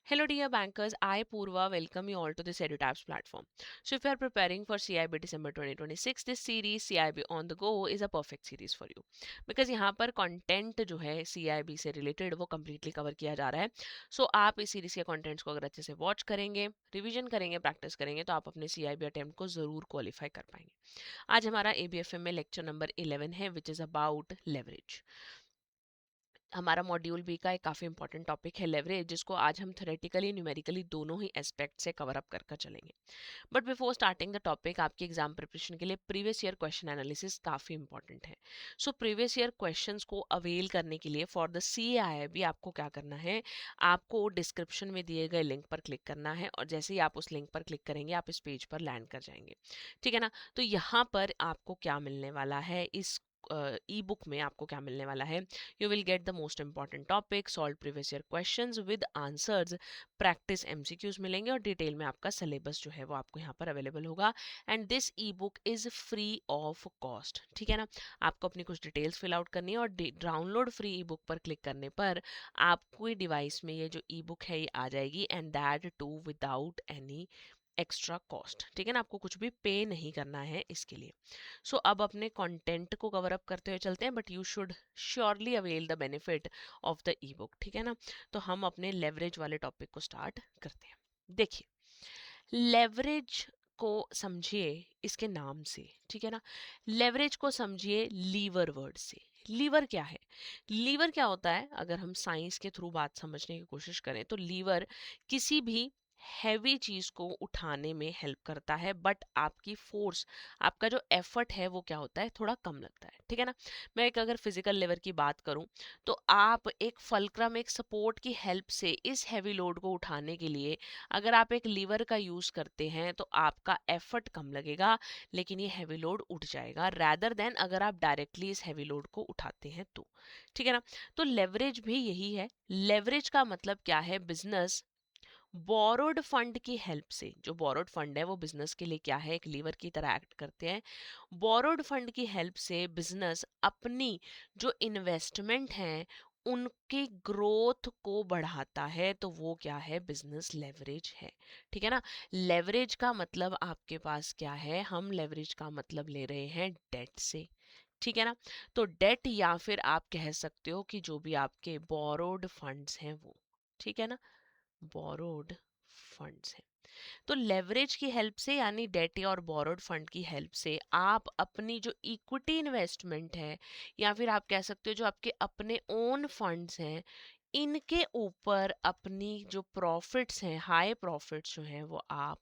Hello, dear bankers. I, Purva, welcome you all to this EduTabs platform. So, if you are preparing for CIB December 2026, this series CIB on the go is a perfect series for you. Because यहाँ पर content जो है CIB से related वो completely cover किया जा रहा है. सो आप इस सीरीज के कंटेंट्स को अगर अच्छे से वॉच करेंगे, रिवीजन करेंगे, प्रैक्टिस करेंगे तो आप अपने CIB अटेम्प्ट को ज़रूर क्वालिफाई कर पाएंगे. आज हमारा ABFM में लेक्चर नंबर 11 है, विच इज़ अबाउट लेवरेज. हमारा मॉड्यूल बी का एक काफ़ी इंपॉर्टेंट टॉपिक है लेवरेज, जिसको आज हम थ्योरेटिकली न्यूमेरिकली दोनों ही एस्पेक्ट से कवर अप कर चलेंगे. But before starting the topic, आपकी एग्जाम प्रिपरेशन के लिए प्रीवियस ईयर क्वेश्चन एनालिसिस काफ़ी इंपॉर्टेंट है. सो प्रीवियस ईयर क्वेश्चंस को अवेल करने के लिए फॉर द CIB आपको क्या करना है, आपको डिस्क्रिप्शन में दिए गए लिंक पर क्लिक करना है और जैसे ही आप उस लिंक पर क्लिक करेंगे आप इस पेज पर लैंड कर जाएंगे. ठीक है ना. तो यहाँ पर आपको क्या मिलने वाला है, इस ई बुक में आपको क्या मिलने वाला है, you will get the most important topic, solve previous year questions with answers, practice MCQs मिलेंगे और डिटेल में आपका सिलेबस जो है वो आपको यहाँ पर अवेलेबल होगा. And this E book is free of cost. ठीक है ना. आपको अपनी कुछ डिटेल्स फिल आउट करनी है और डाउनलोड फ्री ई बुक पर क्लिक करने पर आपकी डिवाइस में ये जो ई बुक है ये आ जाएगी, and that too without any extra cost. ठीक है ना. आपको कुछ भी पे नहीं करना है इसके लिए. सो अब अपने कंटेंट को कवर अप करते हुए चलते हैं, but you should surely avail the benefit of the E book. ठीक है ना. तो हम अपने लेवरेज वाले टॉपिक को स्टार्ट करते हैं. देखिए, लेवरेज को समझिए इसके नाम से. ठीक है ना. लेवरेज को समझिए लीवर वर्ड से. लीवर क्या है, लीवर क्या होता है, अगर हम साइंस के थ्रू बात समझने की कोशिश करें तो लीवर किसी भी हैवी चीज को उठाने में हेल्प करता है, बट आपकी फोर्स, आपका जो एफर्ट है वो क्या होता है, थोड़ा कम लगता है. ठीक है ना. मैं एक अगर फिजिकल लेवर की बात करूं तो आप एक फलक्रम, एक सपोर्ट की हेल्प से इस हैवी लोड को उठाने के लिए अगर आप एक लीवर का यूज करते हैं तो आपका एफर्ट कम लगेगा, लेकिन ये हैवी लोड उठ जाएगा, रैदर देन अगर आप डायरेक्टली इस हैवी लोड को उठाते हैं तो. ठीक है ना. तो लेवरेज भी यही है. लेवरेज का मतलब क्या है, बिजनेस बोरोड फंड की हेल्प से, जो बोरोड फंड है वो बिजनेस के लिए क्या है, एक लीवर की तरह एक्ट करते हैं. बोरोड फंड की हेल्प से बिजनेस अपनी जो इन्वेस्टमेंट है उनकी ग्रोथ को बढ़ाता है, तो वो क्या है, बिजनेस लेवरेज है. ठीक है ना. लेवरेज का मतलब आपके पास क्या है, हम लेवरेज का मतलब ले रहे हैं डेट से. ठीक है ना. तो डेट या फिर आप कह सकते हो कि जो भी आपके बोरोड फंड्स हैं वो. ठीक है ना. बोरोड फंड्स हैं. तो लेवरेज की हेल्प से यानी डेट और बोरोड फंड की हेल्प से आप अपनी जो इक्विटी इन्वेस्टमेंट है या फिर आप कह सकते हो जो आपके अपने ओन फंड्स हैं, इनके ऊपर अपनी जो प्रॉफिट्स हैं, हाई प्रॉफिट्स जो हैं वो आप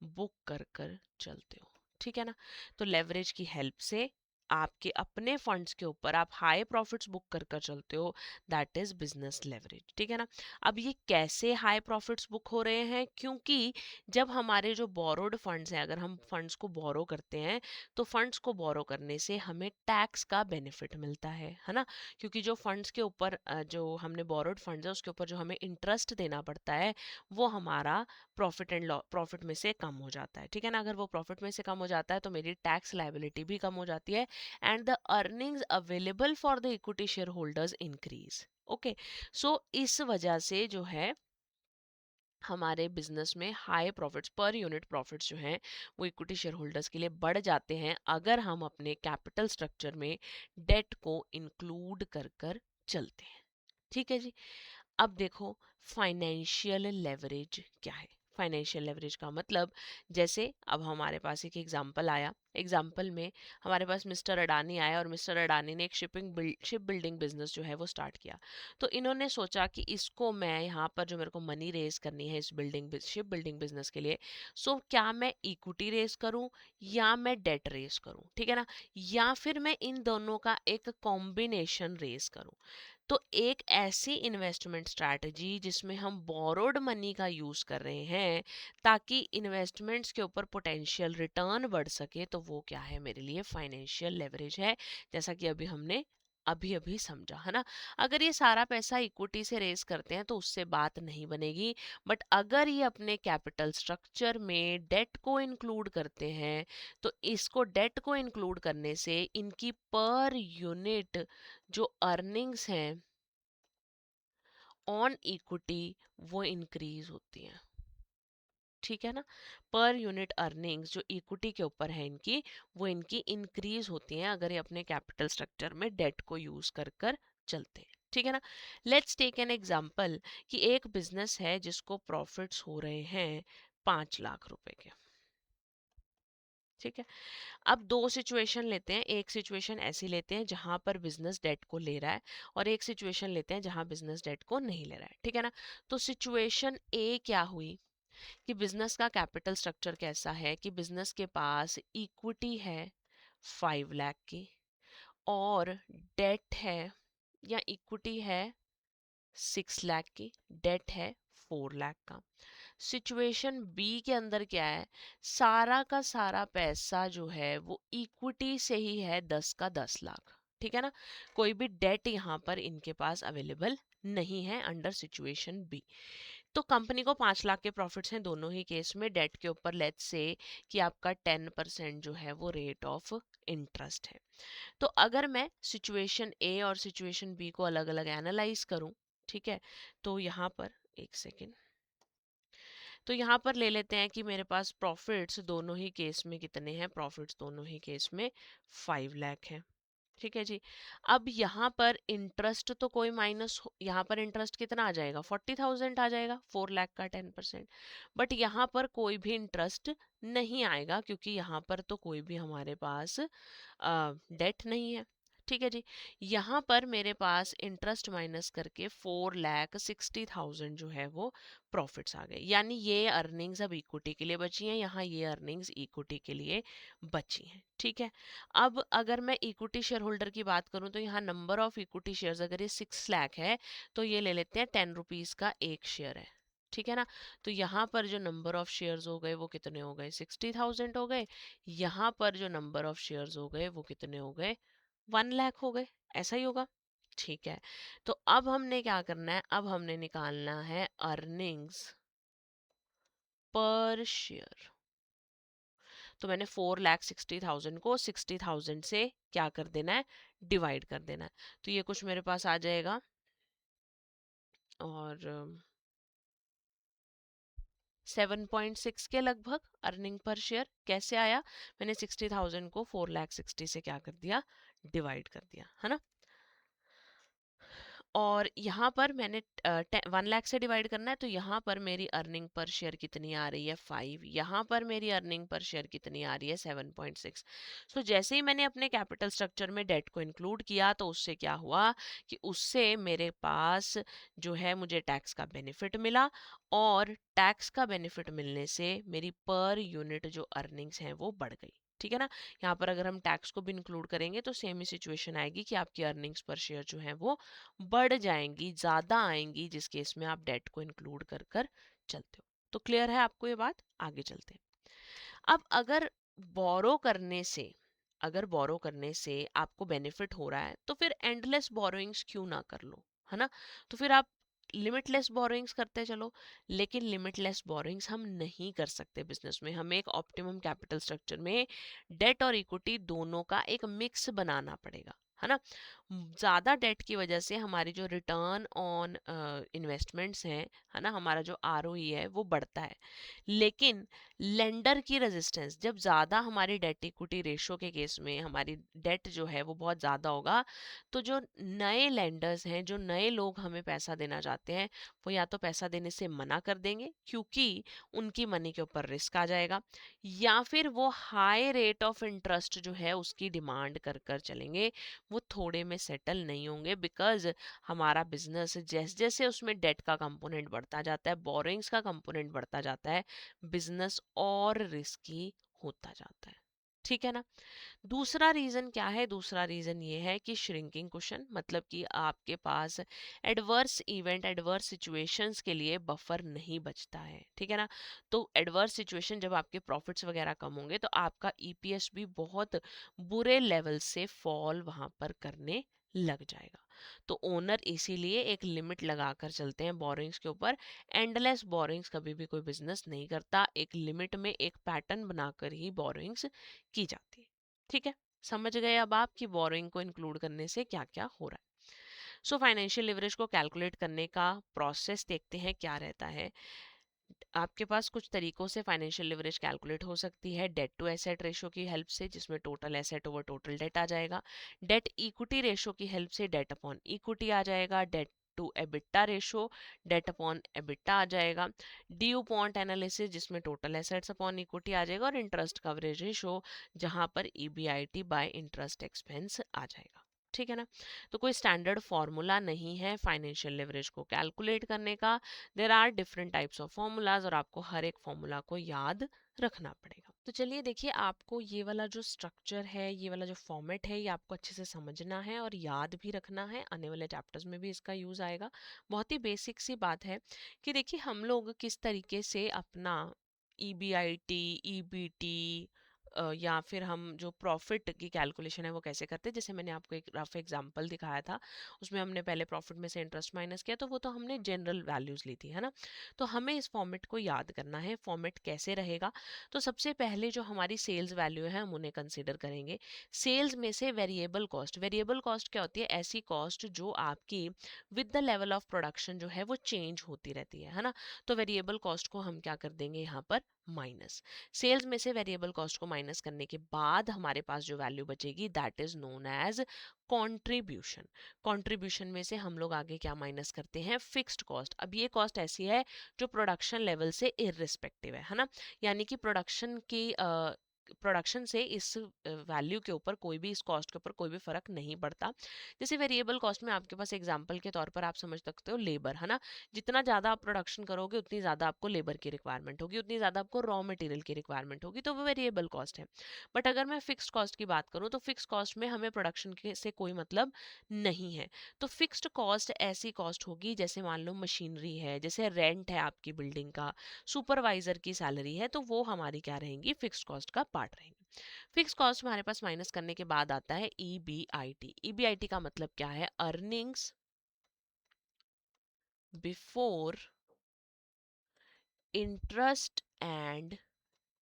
बुक कर कर चलते हो. ठीक है ना. तो लेवरेज की हेल्प से आपके अपने फंड्स के ऊपर आप हाई प्रॉफिट्स बुक कर कर चलते हो, दैट इज बिजनेस लेवरेज. ठीक है ना. अब ये कैसे हाई प्रॉफिट्स बुक हो रहे हैं, क्योंकि जब हमारे जो बोरोड फंड्स हैं, अगर हम फंड्स को बोरो करते हैं तो फंड्स को बोरो करने से हमें टैक्स का बेनिफिट मिलता है ना. क्योंकि जो फंड्स के ऊपर जो हमने बोरोड फंड्स है उसके ऊपर जो हमें इंटरेस्ट देना पड़ता है वो हमारा प्रॉफिट एंड प्रॉफिट में से कम हो जाता है. ठीक है ना. अगर वो प्रॉफिट में से कम हो जाता है तो मेरी टैक्स लायबिलिटी भी कम हो जाती है, and the earnings available for the equity share holders increase. Okay. So इस वजह से जो है हमारे बिजनेस में high profits, per unit profits जो हैं वो इक्विटी शेयर होल्डर्स के लिए बढ़ जाते हैं अगर हम अपने कैपिटल स्ट्रक्चर में डेट को इंक्लूड कर कर चलते हैं. ठीक है जी. अब देखो, फाइनेंशियल लेवरेज क्या है. फाइनेंशियल लेवरेज का मतलब, जैसे अब हमारे पास एक एग्जांपल आया, एग्जांपल में हमारे पास मिस्टर अडानी आया और मिस्टर अडानी ने एक शिप बिल्डिंग बिजनेस जो है वो स्टार्ट किया. तो इन्होंने सोचा कि इसको मैं यहाँ पर जो मेरे को मनी रेज करनी है इस शिप बिल्डिंग बिजनेस के लिए, सो क्या मैं इक्विटी रेज करूँ या मैं डेट रेज करूँ. ठीक है ना. या फिर मैं इन दोनों का एक कॉम्बिनेशन रेज करूँ. तो एक ऐसी इन्वेस्टमेंट स्ट्रैटेजी जिसमें हम बोरोड मनी का यूज कर रहे हैं ताकि इन्वेस्टमेंट्स के ऊपर पोटेंशियल रिटर्न बढ़ सके, तो वो क्या है, मेरे लिए फाइनेंशियल लेवरेज है. जैसा कि अभी हमने अभी अभी समझा है ना. अगर ये सारा पैसा इक्विटी से रेस करते हैं तो उससे बात नहीं बनेगी, बट अगर ये अपने कैपिटल स्ट्रक्चर में डेट को इंक्लूड करते हैं तो इसको डेट को इंक्लूड करने से इनकी पर यूनिट जो अर्निंग्स हैं ऑन इक्विटी वो इंक्रीज होती हैं, ठीक है ना। पर यूनिट अर्निंग्स जो इक्विटी के ऊपर है इनकी, वो इनकी इंक्रीज होती हैं अगर ये अपने कैपिटल स्ट्रक्चर में डेट को यूज कर कर चलते हैं, ठीक है ना। लेट्स टेक एन एग्जांपल कि एक बिजनेस है जिसको प्रॉफिट्स हो रहे हैं 5 लाख रुपए के, ठीक है। अब दो सिचुएशन लेते हैं, एक सिचुएशन ऐसी लेते हैं जहां पर बिजनेस डेट को ले रहा है, और एक सिचुएशन लेते हैं जहां बिजनेस डेट को नहीं ले रहा है, ठीक है ना। तो सिचुएशन ए क्या हुई कि बिजनेस का कैपिटल स्ट्रक्चर कैसा है कि बिजनेस के पास इक्विटी है 5 लाख की, और डेट है या इक्विटी है 6 लाख की, डेट है 4 लाख का। सिचुएशन बी के अंदर क्या है, सारा का सारा पैसा जो है वो इक्विटी से ही है 10 का 10 लाख, ठीक है ना। कोई भी डेट यहाँ पर इनके पास अवेलेबल नहीं है अंडर सिचुएशन बी। तो कंपनी को 5 लाख के प्रॉफिट्स हैं दोनों ही केस में, डेट के ऊपर लेट्स से कि आपका 10% जो है वो रेट ऑफ इंटरेस्ट है। तो अगर मैं सिचुएशन ए और सिचुएशन बी को अलग अलग एनालाइज करूं, ठीक है, तो यहाँ पर एक सेकेंड, तो यहाँ पर ले लेते हैं कि मेरे पास प्रॉफिट्स दोनों ही केस में कितने हैं, प्रॉफिट्स दोनों ही केस में 5 लाख हैं, ठीक है जी। अब यहाँ पर इंटरेस्ट तो कोई माइनस, यहाँ पर इंटरेस्ट कितना आ जाएगा, 40,000 आ जाएगा, 4 लाख का 10%। बट यहाँ पर कोई भी इंटरेस्ट नहीं आएगा क्योंकि यहाँ पर तो कोई भी हमारे पास डेट नहीं है, ठीक है जी। यहाँ पर मेरे पास इंटरेस्ट माइनस करके 4,60,000 जो है वो प्रॉफिट्स आ गए, यानी ये अर्निंग्स अब इक्विटी के लिए बची हैं, यहाँ ये अर्निंग्स इक्विटी के लिए बची हैं, ठीक है। अब अगर मैं इक्विटी शेयर होल्डर की बात करूं तो यहाँ नंबर ऑफ इक्विटी शेयर्स अगर ये 6 लाख है तो ये ले लेते हैं 10 रुपीज का एक शेयर है, ठीक है ना। तो यहाँ पर जो नंबर ऑफ शेयर्स हो गए वो कितने हो गए, 60,000 हो गए। यहाँ पर जो नंबर ऑफ शेयर्स हो गए वो कितने हो गए, 1 लाख हो गए, ऐसा ही होगा, ठीक है। तो अब हमने क्या करना है, अब हमने निकालना है अर्निंग्स पर शेयर। तो मैंने 4,60,000 को 60,000 से क्या कर देना है, डिवाइड कर देना है। तो ये कुछ मेरे पास आ जाएगा, और 7.6 के लगभग अर्निंग पर शेयर कैसे आया, मैंने 60,000 को 4,60,000 से क्या कर दिया, डिवाइड कर दिया, है ना। और यहाँ पर मैंने 1 लाख से डिवाइड करना है, तो यहाँ पर मेरी अर्निंग पर शेयर कितनी आ रही है, 5। यहाँ पर मेरी अर्निंग पर शेयर कितनी आ रही है, 7.6। सो जैसे ही मैंने अपने कैपिटल स्ट्रक्चर में डेट को इंक्लूड किया तो उससे क्या हुआ कि उससे मेरे पास जो है मुझे टैक्स का बेनिफिट मिला, और टैक्स का बेनिफिट मिलने से मेरी पर यूनिट जो अर्निंग्स हैं वो बढ़ गई, ठीक है ना। यहाँ पर अगर हम टैक्स को भी इंक्लूड करेंगे तो सेम ही सिचुएशन आएगी कि आपकी अर्निंग्स पर शेयर जो है वो बढ़ जाएंगी, ज्यादा आएंगी, जिस केस में आप डेट को इंक्लूड कर कर चलते हो। तो क्लियर है आपको ये बात, आगे चलते हैं। अब अगर बोरो करने से, अगर बोरो करने से आपको बेनिफिट हो रहा है तो फिर एंडलेस बोरोइंग्स क्यों ना कर लो, है ना। तो फिर आप लिमिटलेस बोरोइंग्स करते चलो, लेकिन लिमिटलेस बोरोइंग्स हम नहीं कर सकते बिजनेस में, हमें एक ऑप्टिमम कैपिटल स्ट्रक्चर में डेट और इक्विटी दोनों का एक मिक्स बनाना पड़ेगा, है ना। ज़्यादा डेट की वजह से हमारी जो रिटर्न ऑन इन्वेस्टमेंट्स हैं, है ना, हमारा जो आरओई है वो बढ़ता है, लेकिन लेंडर की रेजिस्टेंस, जब ज़्यादा हमारी डेट इक्विटी रेशो के केस में हमारी डेट जो है वो बहुत ज़्यादा होगा, तो जो नए लेंडर्स हैं, जो नए लोग हमें पैसा देना चाहते हैं, वो या तो पैसा देने से मना कर देंगे क्योंकि उनकी मनी के ऊपर रिस्क आ जाएगा, या फिर वो हाई रेट ऑफ इंटरेस्ट जो है उसकी डिमांड कर कर चलेंगे, वो थोड़े में सेटल नहीं होंगे, बिकॉज हमारा बिजनेस जैसे जैसे उसमें डेट का कंपोनेंट बढ़ता जाता है, बोरिंग्स का कंपोनेंट बढ़ता जाता है, बिजनेस और रिस्की होता जाता है, ठीक है ना। दूसरा रीजन क्या है, दूसरा रीजन ये है कि श्रिंकिंग कुशन, मतलब कि आपके पास एडवर्स इवेंट, एडवर्स सिचुएशंस के लिए बफर नहीं बचता है, ठीक है ना। तो एडवर्स सिचुएशन जब आपके प्रॉफिट्स वगैरह कम होंगे तो आपका ईपीएस भी बहुत बुरे लेवल से फॉल वहां पर करने लग जाएगा। तो ओनर इसीलिए एक लिमिट लगाकर चलते हैं बोरिंग्स के ऊपर, एंडलेस बोरिंग्स कभी भी कोई बिजनेस नहीं करता, एक लिमिट में एक पैटर्न बनाकर ही बोरिंग्स की जाती है, ठीक है। समझ गए अब आप कि बोरोइंग को इंक्लूड करने से क्या क्या हो रहा है। सो फाइनेंशियल लिवरेज को कैलकुलेट करने का प्रोसेस देखते हैं क्या रहता है। आपके पास कुछ तरीकों से फाइनेंशियल लिवरेज कैलकुलेट हो सकती है। डेट टू एसेट रेशो की हेल्प से, जिसमें total asset over total debt आ जाएगा। डेट इक्विटी रेशो की हेल्प से डेट अपॉन इक्विटी आ जाएगा। Debt to EBITDA ratio, debt upon EBITDA आ जाएगा। ड्यू पॉइंट एनालिसिस, जिसमें टोटल एसेट्स अपॉन इक्विटी आ जाएगा। और इंटरेस्ट कवरेज रेशो, जहां पर ईबीआईटी बाय इंटरेस्ट एक्सपेंस आ जाएगा। ठीक है ना। तो कोई स्टैंडर्ड फॉर्मूला नहीं है फाइनेंशियल लिवरेज को कैलकुलेट करने का। There are different types of formulas और आपको हर एक फॉर्मूला को याद रखना पड़ेगा। तो चलिए देखिए, आपको ये वाला जो स्ट्रक्चर है, ये वाला जो फॉर्मेट है, ये आपको अच्छे से समझना है और याद भी रखना है। आने वाले चैप्टर्स में भी इसका यूज आएगा। बहुत ही बेसिक सी बात है कि देखिए हम लोग किस तरीके से अपना ईबीआईटी, ईबीटी या फिर हम जो प्रॉफिट की कैलकुलेशन है वो कैसे करते हैं। जैसे मैंने आपको एक रफ एग्जांपल दिखाया था, उसमें हमने पहले प्रॉफिट में से इंटरेस्ट माइनस किया, तो वो तो हमने जनरल वैल्यूज ली थी, है ना। तो हमें इस फॉर्मेट को याद करना है। फॉर्मेट कैसे रहेगा, तो सबसे पहले जो हमारी सेल्स वैल्यू है हम उन्हें कंसिडर करेंगे। सेल्स में से वेरिएबल कॉस्ट, वेरिएबल कॉस्ट क्या होती है, ऐसी कॉस्ट जो आपकी with the level of production जो है वो चेंज होती रहती है ना। तो वेरिएबल कॉस्ट को हम क्या कर देंगे यहाँ पर, माइनस। सेल्स में से वेरिएबल कॉस्ट को माइनस करने के बाद हमारे पास जो वैल्यू बचेगी that is known as contribution. Contribution में से हम लोग आगे क्या माइनस करते हैं, फिक्स्ड कॉस्ट। अब ये कॉस्ट ऐसी है जो प्रोडक्शन लेवल से इररिस्पेक्टिव है ना। यानी कि प्रोडक्शन से इस वैल्यू के ऊपर कोई भी, इस कॉस्ट के ऊपर कोई भी फर्क नहीं पड़ता। जैसे वेरिएबल कॉस्ट में आपके पास एग्जांपल के तौर पर आप समझ सकते हो लेबर, है ना। जितना ज़्यादा आप प्रोडक्शन करोगे उतनी ज़्यादा आपको लेबर की रिक्वायरमेंट होगी, उतनी ज़्यादा आपको रॉ मटेरियल की रिक्वायरमेंट होगी, तो वो वेरिएबल कॉस्ट है। बट अगर मैं फिक्स्ड कॉस्ट की बात करूँ तो फिक्स्ड कॉस्ट में हमें प्रोडक्शन के से कोई मतलब नहीं है। तो फिक्स्ड कॉस्ट ऐसी कॉस्ट होगी, जैसे मान लो मशीनरी है, जैसे रेंट है आपकी बिल्डिंग का, सुपरवाइजर की सैलरी है, तो वो हमारी क्या रहेंगी, फिक्स्ड कॉस्ट का पार्ट रहेंगी। फिक्स कॉस्ट हमारे पास माइनस करने के बाद आता है ईबीआईटी। ईबीआईटी का मतलब क्या है, earnings before interest and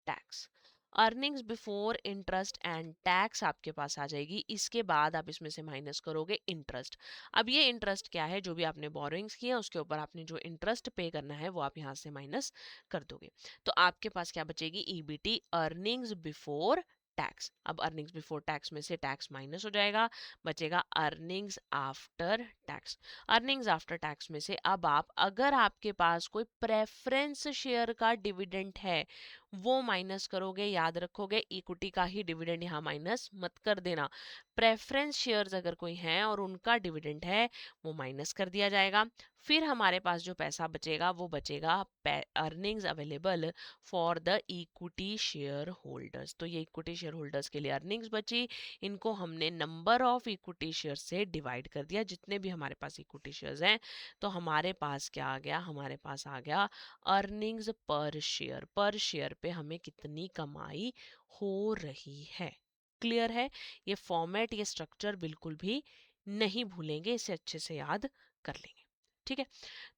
tax. Earnings before interest and tax आपके पास आ जाएगी। इसके बाद आप इसमें से माइनस करोगे इंटरेस्ट। अब ये इंटरेस्ट क्या है, जो भी आपने बोरोइंग्स किया उसके ऊपर आपने जो इंटरेस्ट पे करना है वो आप यहाँ से माइनस कर दोगे। तो आपके पास क्या बचेगी, ईबीटी, अर्निंग्स बिफोर टैक्स। अब अर्निंग्स बिफोर टैक्स में से टैक्स माइनस हो जाएगा, बचेगा earnings after tax. Earnings after tax में से अब आप, अगर आपके पास कोई प्रेफरेंस शेयर का डिविडेंड है वो माइनस करोगे। याद रखोगे, इक्विटी का ही डिविडेंड यहाँ माइनस मत कर देना। प्रेफरेंस शेयर्स अगर कोई हैं और उनका डिविडेंड है वो माइनस कर दिया जाएगा। फिर हमारे पास जो पैसा बचेगा वो बचेगा earnings available for the equity share holders. तो ये इक्विटी शेयर होल्डर्स के लिए अर्निंग्स बची, इनको हमने नंबर ऑफ इक्विटी शेयर से डिवाइड कर दिया, जितने भी हमारे पास इक्विटी शेयर्स हैं। तो हमारे पास क्या आ गया, हमारे पास आ गया अर्निंग्स पर शेयर। पर शेयर पे हमें कितनी कमाई हो रही है। क्लियर है। ये फॉर्मेट, ये स्ट्रक्चर बिल्कुल भी नहीं भूलेंगे, इसे अच्छे से याद कर लेंगे। ठीक है।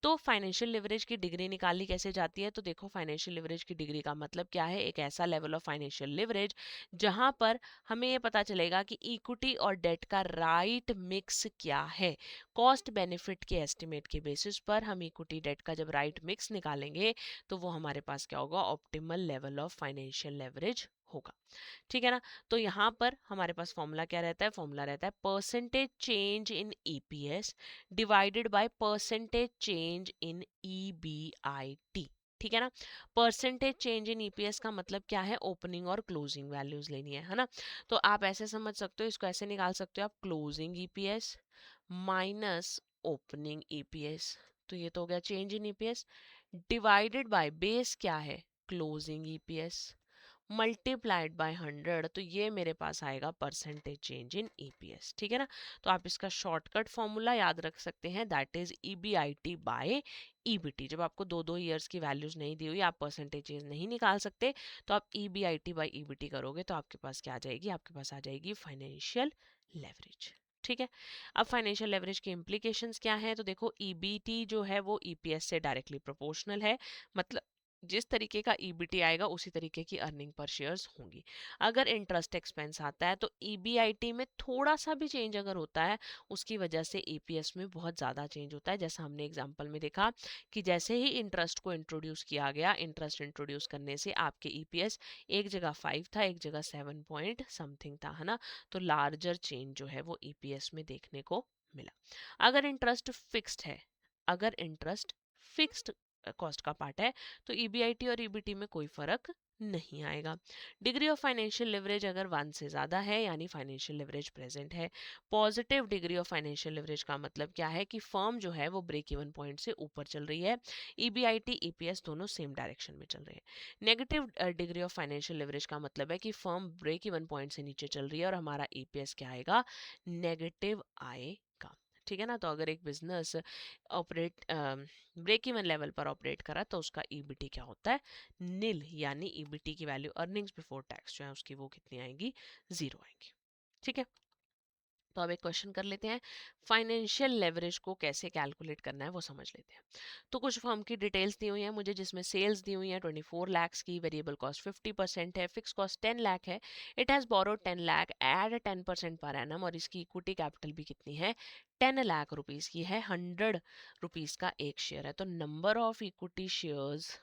तो फाइनेंशियल लिवरेज की डिग्री निकाली कैसे जाती है, तो देखो फाइनेंशियल लिवरेज की डिग्री का मतलब क्या है, एक ऐसा लेवल ऑफ फाइनेंशियल लिवरेज जहां पर हमें ये पता चलेगा कि इक्विटी और डेट का राइट मिक्स क्या है। कॉस्ट बेनिफिट के एस्टिमेट के बेसिस पर हम इक्विटी डेट का जब राइट मिक्स निकालेंगे तो वो हमारे पास क्या होगा, optimal level of financial leverage होगा। ठीक है ना। तो यहाँ पर हमारे पास फॉर्मूला क्या रहता है, फॉर्मूला रहता है percentage change in EPS divided by percentage change in EBIT. ठीक है ना। परसेंटेज चेंज इन ईपीएस का मतलब क्या है, ओपनिंग और क्लोजिंग वैल्यूज लेनी है ना। तो आप ऐसे समझ सकते हो, इसको ऐसे निकाल सकते हो आप, closing EPS minus opening EPS. तो ये तो हो गया change in EPS, divided by base क्या है, क्लोजिंग ईपीएस, मल्टीप्लाइड बाय 100। तो ये मेरे पास आएगा परसेंटेज चेंज इन ईपीएस। ठीक है ना। तो आप इसका शॉर्टकट फॉर्मूला याद रख सकते हैं, that is EBIT by EBT. जब आपको दो दो ईयर्स की वैल्यूज नहीं दी हुई, आप परसेंटेज चेंज नहीं निकाल सकते, तो आप ईबीआईटी बाय ईबीटी करोगे तो आपके पास क्या आ जाएगी, आपके पास आ जाएगी फाइनेंशियल लेवरेज। ठीक है। अब फाइनेंशियल लेवरेज के इम्प्लीकेशंस क्या है, तो देखो ईबीटी जो है वो ईपीएस से डायरेक्टली प्रोपोर्शनल है। मतलब जिस तरीके का ईबीटी आएगा उसी तरीके की अर्निंग पर शेयर्स होंगी। अगर इंटरेस्ट एक्सपेंस आता है तो ईबीआईटी में थोड़ा सा भी चेंज अगर होता है उसकी वजह से ईपीएस में बहुत ज़्यादा चेंज होता है। जैसा हमने एग्जांपल में देखा कि जैसे ही इंटरेस्ट को इंट्रोड्यूस किया गया, इंटरेस्ट इंट्रोड्यूस करने से आपके ईपीएस एक जगह 5 था, एक जगह 7 पॉइंट समथिंग था, है ना। तो लार्जर चेंज जो है वो ईपीएस में देखने को मिला। अगर इंटरेस्ट फिक्स्ड है, अगर इंटरेस्ट फिक्स्ड कॉस्ट का पार्ट है तो ईबीआईटी और ईबीटी में कोई फर्क नहीं आएगा। डिग्री ऑफ फाइनेंशियल लिवरेज अगर 1 से ज़्यादा है यानी फाइनेंशियल लिवरेज प्रेजेंट है। Positive degree of financial leverage का मतलब क्या है कि फर्म जो है वो ब्रेक इवन पॉइंट से ऊपर चल रही है, ईबीआईटी ईपीएस दोनों सेम डायरेक्शन में चल रहे हैं। Negative degree of financial leverage का मतलब है कि फर्म ब्रेक इवन पॉइंट से नीचे चल रही है और हमारा ईपीएस क्या आएगा, नेगेटिव आएगा। ठीक है ना। तो अगर एक business operate break even level पर ऑपरेट करा तो उसका ईबीटी क्या होता है, नील, यानी ईबीटी की वैल्यू अर्निंग्स बिफोर टैक्स जो है उसकी वो कितनी आएगी, 0 आएगी। ठीक है। तो अब एक क्वेश्चन कर लेते हैं, फाइनेंशियल लेवरेज को कैसे कैलकुलेट करना है वो समझ लेते हैं। तो कुछ फर्म की डिटेल्स दी हुई हैं मुझे, जिसमें सेल्स दी हुई है 24 लाख की, वेरिएबल कॉस्ट 50% है, फिक्स कॉस्ट 10 लाख है, it has borrowed 10 lakh at 10% per annum, और इसकी इक्विटी कैपिटल भी कितनी है, 10 लाख रुपीज़ की है, 100 रुपीज़ का एक शेयर है। तो नंबर ऑफ इक्विटी शेयर्स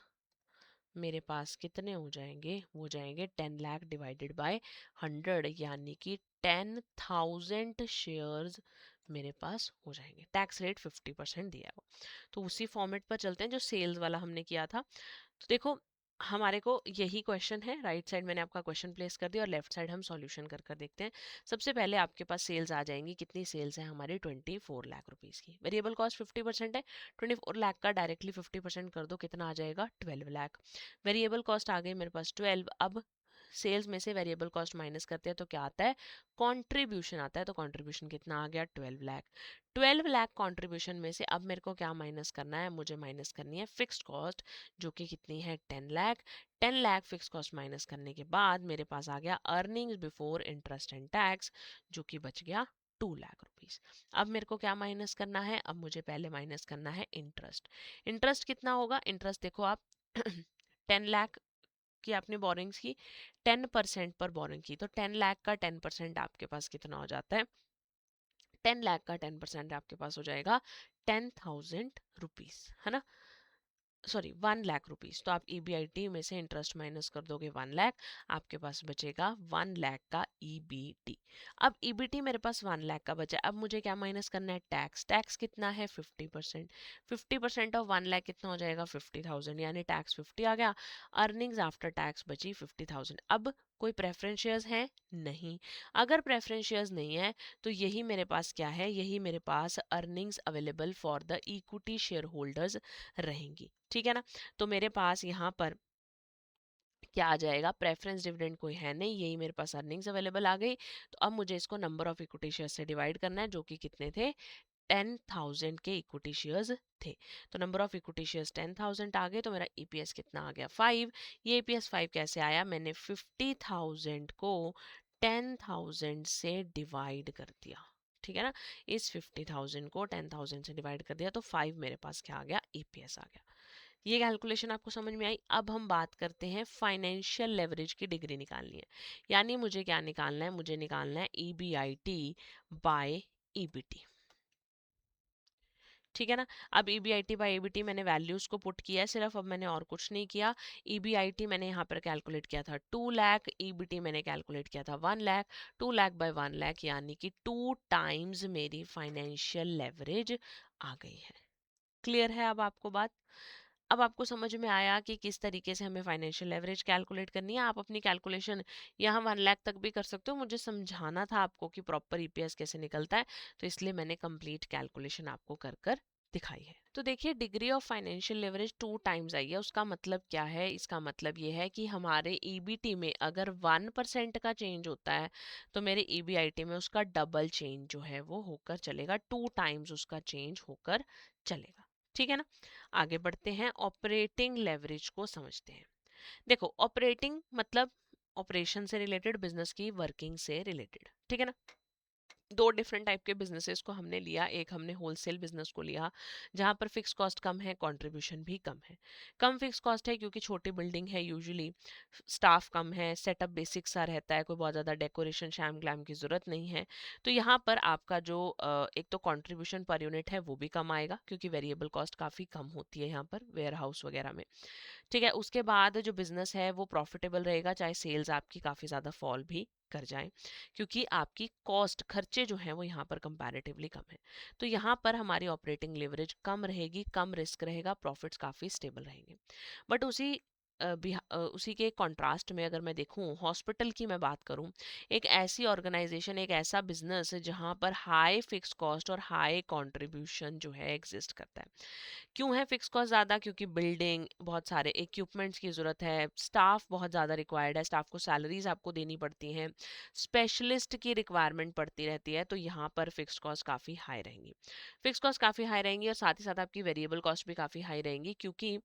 मेरे पास कितने हो जाएंगे, वो जाएंगे 10 लाख डिवाइडेड बाय 100, यानी कि 10,000 शेयर्स मेरे पास हो जाएंगे। टैक्स रेट 50% दिया है वो। तो उसी फॉर्मेट पर चलते हैं जो सेल्स वाला हमने किया था। तो देखो हमारे को यही क्वेश्चन है, राइट साइड मैंने आपका क्वेश्चन प्लेस कर दिया और लेफ्ट साइड हम सॉल्यूशन कर कर देखते हैं। सबसे पहले आपके पास सेल्स आ जाएंगी, कितनी सेल्स है हमारी, 24 लाख रुपीज़ की। वेरिएबल कॉस्ट 50% है, 24 लाख का डायरेक्टली 50% कर दो, कितना आ जाएगा, 12 लाख। वेरिएबल कॉस्ट आ गई मेरे पास 12। अब सेल्स में से वेरिएबल कॉस्ट माइनस करते हैं तो क्या आता है, कंट्रीब्यूशन आता है। तो कंट्रीब्यूशन कितना आ गया, 12 लाख। 12 लाख कंट्रीब्यूशन में से अब मेरे को क्या माइनस करना है, मुझे माइनस करनी है फिक्स्ड कॉस्ट जो कि कितनी है, 10 lakh. 10 lakh fix cost minus करने के बाद मेरे पास आ गया earnings before interest and tax जो कि बच गया 2 लाख रुपीस। अब मेरे को क्या माइनस करना है, अब मुझे पहले माइनस करना है इंटरेस्ट। इंटरेस्ट कितना होगा, इंटरेस्ट देखो आप 10 लाख की आपने बोरिंग्स की, 10% पर बोरिंग की, तो 10 लाख का 10% आपके पास कितना हो जाता है, 10 लाख का 10% आपके पास हो जाएगा 10,000 रुपीज, है ना, सॉरी 1 लाख रुपीज। तो आप ईबीआईटी में से इंटरेस्ट माइनस कर दोगे 1 लाख, आपके पास बचेगा 1 लाख का ईबीटी। अब ईबीटी मेरे पास 1 लाख का बचा, अब मुझे क्या माइनस करना है, टैक्स। टैक्स कितना है, 50%। 50% ऑफ 1 लाख कितना हो जाएगा, 50,000, यानी टैक्स 50 आ गया। अर्निंग्स आफ्टर टैक्स बची 50,000। अब कोई प्रेफरेंस शेयर्स है नहीं, अगर प्रेफरेंस शेयर्स नहीं है तो यही मेरे पास क्या है, यही मेरे पास earnings available for the equity share holders रहेंगी। ठीक है ना। तो मेरे पास यहाँ पर क्या आ जाएगा, प्रेफरेंस डिविडेंड कोई है नहीं, यही मेरे पास अर्निंग्स अवेलेबल आ गई। तो अब मुझे इसको नंबर ऑफ इक्विटी शेयर से डिवाइड करना है जो कि कितने थे, 10,000 के इक्विटी शेयर्स थे। तो नंबर ऑफ इक्विटी शेयर्स 10,000 आ गए, तो मेरा ईपीएस कितना आ गया, 5। ये ईपीएस 5 कैसे आया, मैंने 50,000 को 10,000 से डिवाइड कर दिया। ठीक है ना, इस 50,000 को 10,000 से डिवाइड कर दिया तो 5 मेरे पास क्या आ गया, ईपीएस आ गया। ये कैलकुलेशन आपको समझ में आई। अब हम बात करते हैं फाइनेंशियल लेवरेज की डिग्री निकालनी है, यानी मुझे क्या निकालना है, मुझे निकालना है ईबीआईटी बाय ईबीटी। ठीक है ना। अब ईबीआईटी बाय ईबीटी मैंने वैल्यूज को पुट किया है सिर्फ, अब मैंने और कुछ नहीं किया। ईबीआईटी मैंने यहाँ पर कैलकुलेट किया था 2 लाख, ईबीटी मैंने कैलकुलेट किया था 1 लाख। 2 लाख बाय 1 लाख यानी कि 2 टाइम्स मेरी फाइनेंशियल लेवरेज आ गई है। क्लियर है अब आपको बात, अब आपको समझ में आया कि किस तरीके से हमें फाइनेंशियल लेवरेज कैलकुलेट करनी है। आप अपनी कैलकुलेशन यहाँ 1 लाख तक भी कर सकते हो, मुझे समझाना था आपको कि प्रॉपर ईपीएस कैसे निकलता है, तो इसलिए मैंने कंप्लीट कैलकुलेशन आपको कर कर दिखाई है। तो देखिए degree of financial leverage 2 times I है, उसका मतलब क्या है, इसका मतलब ये है कि हमारे ईबीटी में अगर 1% का चेंज होता है तो मेरे ईबीआईटी में उसका डबल चेंज जो है वो होकर चलेगा, 2 टाइम्स उसका चेंज होकर चलेगा। ठीक है ना। आगे बढ़ते हैं, ऑपरेटिंग लेवरेज को समझते हैं। देखो ऑपरेटिंग मतलब ऑपरेशन से रिलेटेड, बिजनेस की वर्किंग से रिलेटेड। ठीक है ना। दो डिफरेंट टाइप के बिजनेसेस को हमने लिया। एक हमने होलसेल बिजनेस को लिया जहाँ पर फिक्स कॉस्ट कम है, कंट्रीब्यूशन भी कम है। कम फिक्स कॉस्ट है क्योंकि छोटी बिल्डिंग है, यूजुअली स्टाफ कम है, सेटअप बेसिक सा रहता है, कोई बहुत ज़्यादा डेकोरेशन शैम ग्लैम की ज़रूरत नहीं है। तो यहाँ पर आपका जो एक तो कंट्रीब्यूशन पर यूनिट है वो भी कम आएगा क्योंकि वेरिएबल कॉस्ट काफ़ी कम होती है यहाँ पर वेयर हाउस वगैरह में। ठीक है, उसके बाद जो बिजनेस है वो प्रॉफिटेबल रहेगा चाहे सेल्स आपकी काफ़ी ज़्यादा फॉल भी कर जाए, क्योंकि आपकी कॉस्ट खर्चे जो हैं वो यहाँ पर कंपैरेटिवली कम है। तो यहाँ पर हमारी ऑपरेटिंग लेवरेज कम रहेगी, कम रिस्क रहेगा, प्रॉफिट्स काफ़ी स्टेबल रहेंगे। बट उसी के कॉन्ट्रास्ट में अगर मैं देखूं, हॉस्पिटल की मैं बात करूं, एक ऐसी ऑर्गेनाइजेशन, एक ऐसा बिजनेस जहां पर हाई फिक्स कॉस्ट और हाई कंट्रीब्यूशन जो है एग्जिस्ट करता है। क्यों है फिक्स कॉस्ट ज़्यादा? क्योंकि बिल्डिंग, बहुत सारे इक्विपमेंट्स की ज़रूरत है, स्टाफ बहुत ज़्यादा रिक्वायर्ड है, स्टाफ को सैलरीज आपको देनी पड़ती हैं, स्पेशलिस्ट की रिक्वायरमेंट पड़ती रहती है, तो यहाँ पर फिक्स कॉस्ट काफ़ी हाई रहेंगी। फिक्स कॉस्ट काफ़ी हाई रहेंगी और साथ ही साथ आपकी वेरिएबल कॉस्ट भी काफ़ी हाई रहेंगी, क्योंकि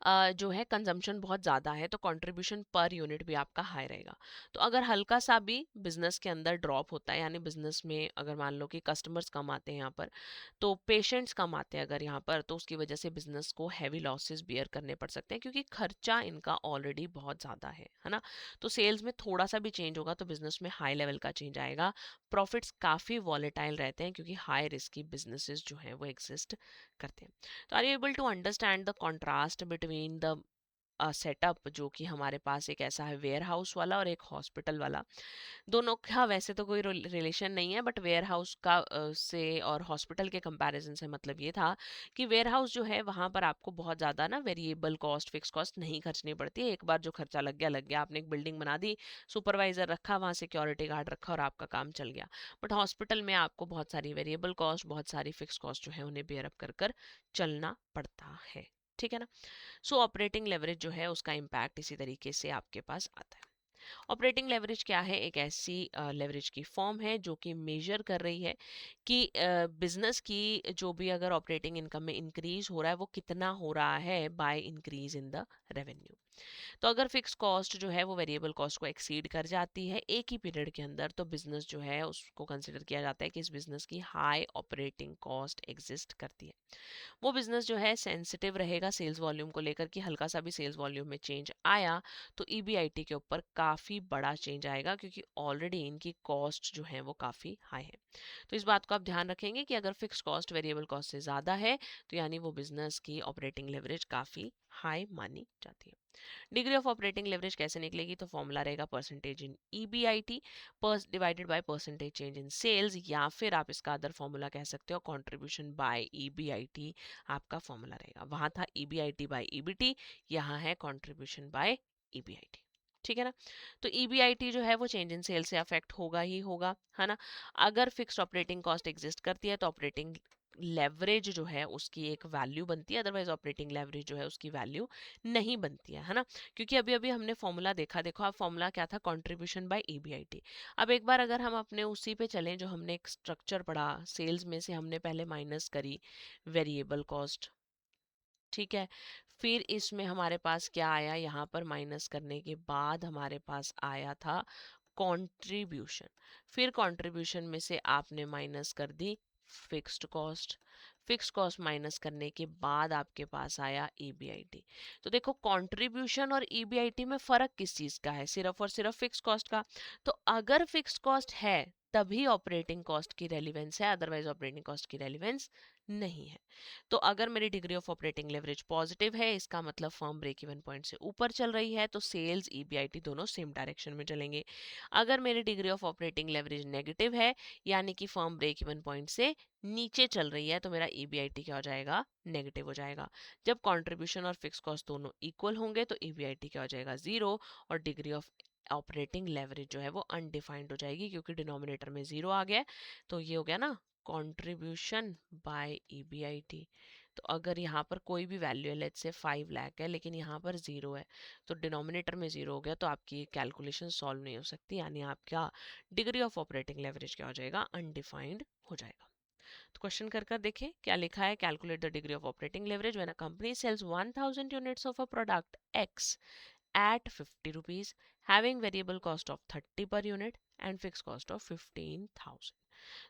जो है कंजम्पशन बहुत ज़्यादा है, तो कंट्रीब्यूशन पर यूनिट भी आपका हाई रहेगा। तो अगर हल्का सा भी बिजनेस के अंदर ड्रॉप होता है, यानी बिजनेस में अगर मान लो कि कस्टमर्स कम आते हैं यहाँ पर, तो पेशेंट्स कम आते हैं अगर यहाँ पर, तो उसकी वजह से बिजनेस को हैवी लॉसेस बियर करने पड़ सकते हैं, क्योंकि खर्चा इनका ऑलरेडी बहुत ज़्यादा है ना। तो सेल्स में थोड़ा सा भी चेंज होगा तो बिजनेस में हाई लेवल का चेंज आएगा। प्रॉफिट्स काफ़ी वॉलेटाइल रहते हैं क्योंकि हाई रिस्की बिजनेसेस जो हैं वो एग्जिस्ट करते हैं। तो are you able to understand the contrast between the setup, जो कि हमारे पास एक ऐसा है वेयर हाउस वाला और एक हॉस्पिटल वाला। दोनों का वैसे तो कोई रिलेशन नहीं है, बट वेयर हाउस का से और हॉस्पिटल के कंपैरिजन से मतलब ये था कि वेयर हाउस जो है वहाँ पर आपको बहुत ज़्यादा ना वेरिएबल कॉस्ट, फिक्स कॉस्ट नहीं खर्चनी पड़ती है। एक बार जो खर्चा लग गया लग गया, आपने एक बिल्डिंग बना दी, सुपरवाइजर रखा, वहाँ सिक्योरिटी गार्ड रखा और आपका काम चल गया। बट हॉस्पिटल में आपको बहुत सारी वेरिएबल कॉस्ट, बहुत सारी फिक्स कॉस्ट जो है उन्हें बेयर अप कर कर चलना पड़ता है। ठीक है ना। सो ऑपरेटिंग लेवरेज जो है उसका इम्पैक्ट इसी तरीके से आपके पास आता है। ऑपरेटिंग लेवरेज क्या है? एक ऐसी लेवरेज की फॉर्म है जो कि मेजर कर रही है कि बिजनेस की जो भी अगर ऑपरेटिंग इनकम में इंक्रीज हो रहा है वो कितना हो रहा है by increase in the revenue. तो अगर फिक्स कॉस्ट जो है वो वेरिएबल कॉस्ट को एक्सीड कर जाती है एक ही पीरियड के अंदर, तो बिजनेस जो है उसको कंसिडर किया जाता है कि इस बिजनेस की हाई ऑपरेटिंग कॉस्ट एग्जिस्ट करती है। वो बिजनेस जो है सेंसिटिव रहेगा सेल्स वॉल्यूम को लेकर, कि हल्का सा भी सेल्स वॉल्यूम में चेंज आया तो ईबीआईटी के ऊपर काफ़ी बड़ा चेंज आएगा, क्योंकि ऑलरेडी इनकी कॉस्ट जो है वो काफ़ी हाई है। तो इस बात को आप ध्यान रखेंगे कि अगर फिक्स कॉस्ट वेरिएबल कॉस्ट से ज़्यादा है तो यानी वो बिजनेस की ऑपरेटिंग लेवरेज काफ़ी हाई मानी जाती है। डिग्री ऑफ ऑपरेटिंग लेवरेज कैसे निकलेगी? तो फॉर्मूला रहेगा percentage in EBIT divided by percentage change in sales, या फिर आप इसका अदर फॉर्मूला कह सकते हो कंट्रीब्यूशन बाय ईबीआईटी आपका फॉर्मूला रहेगा। वहां था ईबीआईटी बाय ईबीटी, यहाँ है कंट्रीब्यूशन बाय ईबीआईटी। ठीक है ना। तो ईबीआईटी जो है वो चेंज इन सेल से अफेक्ट होगा ही होगा, है ना। अगर फिक्स्ड ऑपरेटिंग कॉस्ट एग्जिस्ट करती है तो ऑपरेटिंग लेवरेज जो है उसकी एक वैल्यू बनती है, अदरवाइज ऑपरेटिंग लेवरेज जो है उसकी वैल्यू नहीं बनती है ना। क्योंकि अभी अभी हमने फॉर्मूला देखा, देखो आप फॉर्मूला क्या था, कंट्रीब्यूशन बाय ईबीआईटी। अब एक बार अगर हम अपने उसी पे चलें जो हमने एक स्ट्रक्चर पढ़ा, सेल्स में से हमने पहले माइनस करी वेरिएबल कॉस्ट, ठीक है। फिर इसमें हमारे पास क्या आया, यहाँ पर माइनस करने के बाद हमारे पास आया था कंट्रीब्यूशन। फिर कंट्रीब्यूशन में से आपने माइनस कर दी fixed cost, fix cost minus करने के बाद आपके पास आया ईबीआईटी। तो देखो कंट्रीब्यूशन और ईबीआईटी में फर्क किस चीज का है? सिर्फ और सिर्फ फिक्स कॉस्ट का। तो अगर फिक्स कॉस्ट है तभी ऑपरेटिंग कॉस्ट की रेलिवेंस है, अदरवाइज ऑपरेटिंग कॉस्ट की रेलिवेंस नहीं है। तो अगर मेरी degree of operating leverage positive है, इसका मतलब फर्म ब्रेक इवन पॉइंट से ऊपर चल रही है, तो सेल्स ईबीआईटी दोनों सेम डायरेक्शन में चलेंगे। अगर मेरी degree of operating leverage negative है, यानी कि फर्म ब्रेक इवन पॉइंट से नीचे चल रही है, तो मेरा ईबीआईटी क्या हो जाएगा? नेगेटिव हो जाएगा। जब कंट्रीब्यूशन और फिक्स कॉस्ट दोनों इक्वल होंगे तो ईबीआईटी क्या हो जाएगा? जीरो, और डिग्री ऑफ ऑपरेटिंग लेवरेज जो है वो अनडिफाइंड हो जाएगी, क्योंकि डिनोमिनेटर में जीरो आ गया है। तो ये हो गया ना कंट्रीब्यूशन बाय ईबीआईटी। तो अगर यहाँ पर कोई भी वैल्यू है, लेट्स से 5 लाख है, लेकिन यहाँ पर जीरो है, तो डिनोमिनेटर में जीरो हो गया, तो आपकी कैलकुलेशन सॉल्व नहीं हो सकती, यानी आपका डिग्री ऑफ ऑपरेटिंग लेवरेज क्या हो जाएगा? अनडिफाइंड हो जाएगा। तो क्वेश्चन कर कर देखें क्या लिखा है। Calculate the degree of operating leverage when a company sells 1000 units of a product X at 50 rupees, having variable cost of 30 per unit, and fix cost of 15,000।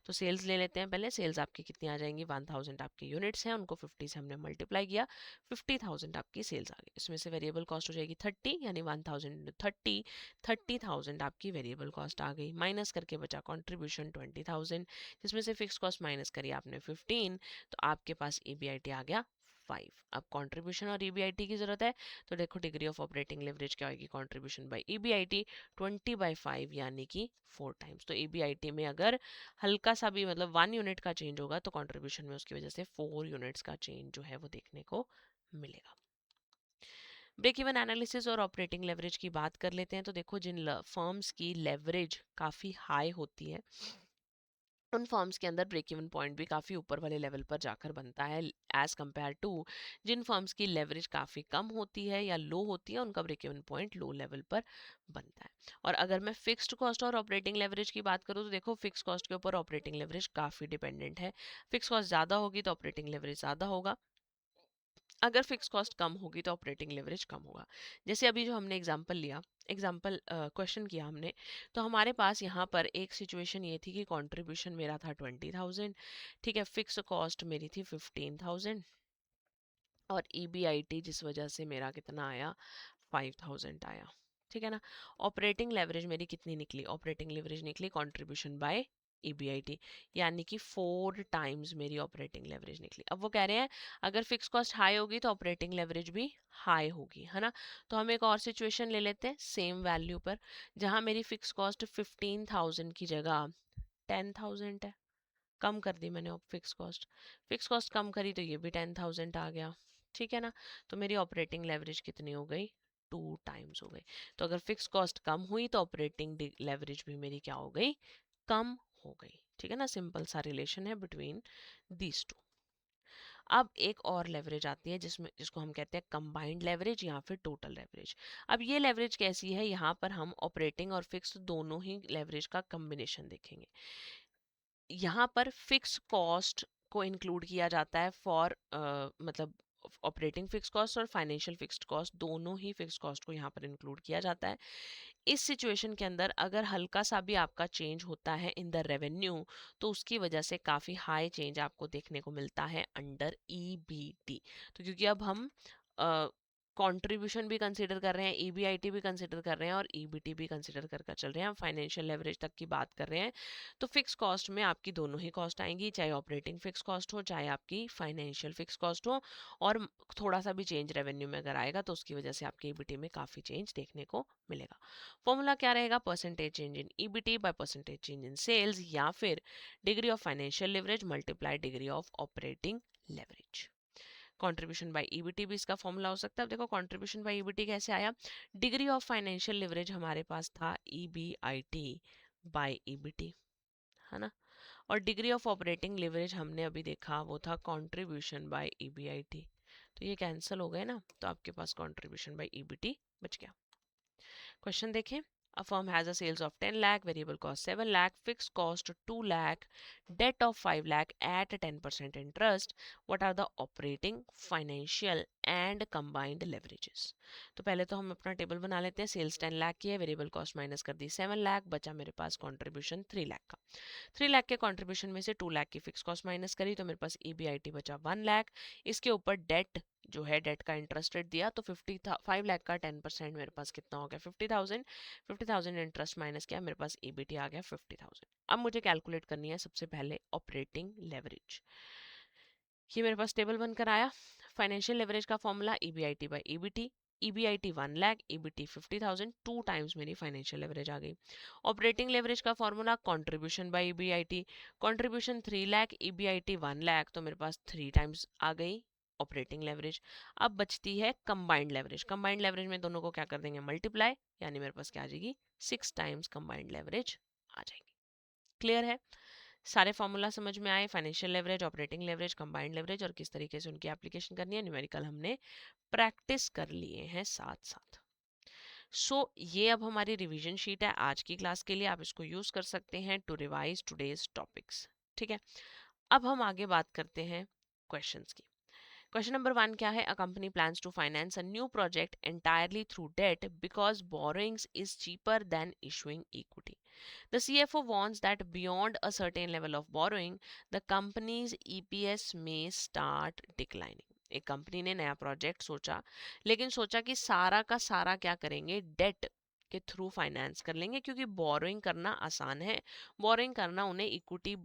तो सेल्स ले लेते हैं पहले। सेल्स आपकी कितनी आ जाएंगी, 1000 आपके यूनिट्स हैं, उनको 50 से हमने मल्टीप्लाई किया, 50,000 आपकी सेल्स आ गई। इसमें से वेरिएबल कॉस्ट हो जाएगी 30, यानी 1000 30, 30,000 आपकी वेरिएबल कॉस्ट आ गई। माइनस करके बचा कंट्रीब्यूशन 20,000, जिसमें से फिक्स कॉस्ट माइनस करी आपने 15, तो आपके पास ईबीआईटी आ गया 5। अब कंट्रीब्यूशन और ईबीआईटी की जरूरत है, तो देखो डिग्री ऑफ ऑपरेटिंग लेवरेज क्या होगी, कंट्रीब्यूशन बाय ईबीआईटी 20/5 यानी कि 4 टाइम्स। तो ईबीआईटी में अगर हल्का सा भी मतलब 1 यूनिट का चेंज होगा तो कंट्रीब्यूशन में उसकी वजह से 4 यूनिट्स का चेंज जो है वो देखने को मिलेगा। ब्रेक इवन एनालिसिस और ऑपरेटिंग लेवरेज की बात कर लेते हैं। तो देखो जिन फर्म्स की लेवरेज काफ़ी हाई होती है उन फर्म्स के अंदर ब्रेक इवन पॉइंट भी काफ़ी ऊपर वाले लेवल पर जाकर बनता है, एज कम्पेयर टू जिन फर्म्स की लेवरेज काफ़ी कम होती है या लो होती है, उनका break even point low level पर बनता है। और अगर मैं फिक्स्ड कॉस्ट और ऑपरेटिंग लेवरेज की बात करूँ तो देखो फिक्स कॉस्ट के ऊपर ऑपरेटिंग लेवरेज काफ़ी डिपेंडेंट है। फिक्स कॉस्ट ज़्यादा होगी तो ऑपरेटिंग लेवरेज ज़्यादा होगा, अगर फिक्स कॉस्ट कम होगी तो ऑपरेटिंग लेवरेज कम होगा। जैसे अभी जो हमने एग्जांपल लिया, एग्जांपल क्वेश्चन किया हमने, तो हमारे पास यहाँ पर एक सिचुएशन ये थी कि कंट्रीब्यूशन मेरा था 20,000, ठीक है, फिक्स कॉस्ट मेरी थी 15,000, और ईबीआईटी जिस वजह से मेरा कितना आया, 5,000 आया, ठीक है ना। ऑपरेटिंग लेवरेज मेरी कितनी निकली, ऑपरेटिंग लेवरेज निकली कंट्रीब्यूशन बाय ईबीआईटी, यानी कि 4 टाइम्स मेरी ऑपरेटिंग लेवरेज निकली। अब वो कह रहे हैं अगर फिक्स कॉस्ट हाई होगी तो ऑपरेटिंग लेवरेज भी हाई होगी, है ना। तो हम एक और सिचुएशन ले लेते हैं सेम वैल्यू पर, जहां मेरी फिक्स कॉस्ट 15,000 की जगह 10,000 है। कम कर दी मैंने फिक्स कॉस्ट, फिक्स कॉस्ट कम करी तो ये भी 10,000 आ गया, ठीक है ना। तो मेरी ऑपरेटिंग लेवरेज कितनी हो गई, 2 टाइम्स हो गई। तो अगर फिक्स कॉस्ट कम हुई तो ऑपरेटिंग लेवरेज भी मेरी क्या हो गई, कम हो गई, ठीक है ना। सिंपल सा रिलेशन है बिटवीन दीज टू। अब एक और लेवरेज आती है जिसको हम कहते हैं कंबाइंड लेवरेज या फिर टोटल लेवरेज। अब ये लेवरेज कैसी है, यहाँ पर हम ऑपरेटिंग और फिक्स दोनों ही लेवरेज का कम्बिनेशन देखेंगे। यहाँ पर फिक्स कॉस्ट को इंक्लूड किया जाता है फॉर मतलब ऑपरेटिंग फिक्स कॉस्ट और फाइनेंशियल फिक्स्ड कॉस्ट, दोनों ही फिक्स कॉस्ट को यहाँ पर इंक्लूड किया जाता है। इस सिचुएशन के अंदर अगर हल्का सा भी आपका चेंज होता है इन द रेवेन्यू, तो उसकी वजह से काफ़ी हाई चेंज आपको देखने को मिलता है अंडर ईबीटी। तो क्योंकि अब हम कंट्रीब्यूशन भी कंसिडर कर रहे हैं, ईबीआईटी भी कंसिडर कर रहे हैं और ईबीटी भी कंसिडर कर चल रहे हैं, हम फाइनेंशियल लेवरेज तक की बात कर रहे हैं, तो फिक्स कॉस्ट में आपकी दोनों ही कॉस्ट आएंगी, चाहे ऑपरेटिंग फिक्स कॉस्ट हो चाहे आपकी फाइनेंशियल फिक्स कॉस्ट हो। और थोड़ा सा भी चेंज रेवेन्यू में अगर आएगा तो उसकी वजह से आपके ईबीटी में काफ़ी चेंज देखने को मिलेगा। फॉर्मूला क्या रहेगा, percentage change in EBT by percentage change in sales, या फिर degree of financial leverage multiply degree of operating leverage. Contribution by EBT भी इसका फॉर्मूला हो सकता है। अब देखो कंट्रीब्यूशन बाय ईबीटी कैसे आया, डिग्री ऑफ फाइनेंशियल लेवरेज हमारे पास था ईबीआईटी बाय ईबीटी, है ना। और डिग्री ऑफ ऑपरेटिंग लेवरेज हमने अभी देखा वो था कंट्रीब्यूशन बाय ईबीआईटी, तो ये कैंसिल हो गए ना, तो आपके पास कंट्रीब्यूशन बाय ईबीटी बच गया। क्वेश्चन देखें, a firm has a sales of 10 lakh, variable cost 7 lakh, fixed cost 2 lakh, debt of 5 lakh at 10% interest. What are the operating, financial and combined leverages? तो पहले तो हम अपना टेबल बना लेते हैं। सेल्स 10 लाख की है, वेरिएबल कॉस्ट माइनस कर दी 7 लाख, बचा मेरे पास कंट्रीब्यूशन 3 लाख का। 3 लाख के कंट्रीब्यूशन में से 2 लाख की फिक्स कॉस्ट माइनस करी तो मेरे पास ईबीआईटी बचा 1 लाख। इसके ऊपर डेट जो है, डेट का इंटरेस्ट रेट दिया, तो 5 लाख का 10% मेरे पास कितना हो गया, 50,000। 50,000 इंटरेस्ट माइनस किया, मेरे पास ईबीटी आ गया 50,000। अब मुझे कैलकुलेट करनी है सबसे पहले ऑपरेटिंग लेवरेज। ये मेरे पास टेबल बनकर आया। फाइनेंशियल लेवरेज का formula EBIT by EBT, EBIT 1 lakh, EBT 50,000, 2 times मेरी फाइनेंशियल लेवरेज आ गई। ऑपरेटिंग लेवरेज का formula contribution by EBIT, contribution 3 lakh, EBIT 1 lakh, तो मेरे पास 3 टाइम्स आ गई ऑपरेटिंग लेवरेज। अब बचती है कंबाइंड लेवरेज। कंबाइंड लेवरेज में दोनों को क्या कर देंगे, मल्टीप्लाई, यानी मेरे पास क्या आ जाएगी, 6 टाइम्स कंबाइंड लेवरेज आ जाएगी। क्लियर है, सारे फॉर्मूला समझ में आए, financial leverage, operating leverage, combined leverage, और किस तरीके से उनकी एप्लीकेशन करनी है, न्यूमेरिकल हमने प्रैक्टिस कर लिए हैं साथ साथ। ये अब हमारी रिवीजन शीट है आज की क्लास के लिए, आप इसको यूज कर सकते हैं टू रिवाइज टुडेज टॉपिक्स, ठीक है। अब हम आगे बात करते हैं क्वेश्चंस की। क्वेश्चन नंबर 1 क्या है? A company plans to finance a new project entirely through debt because borrowings is cheaper than issuing equity. The CFO warns that beyond a certain level of borrowing, the company's EPS may start declining. एक company ने नया project सोचा, लेकिन सोचा कि सारा का सारा क्या करेंगे, डेट के थ्रू फाइनेंस कर लेंगे, क्योंकि बोरोइंग करना आसान है. बोरोइंग करना उन्हें इक्विटी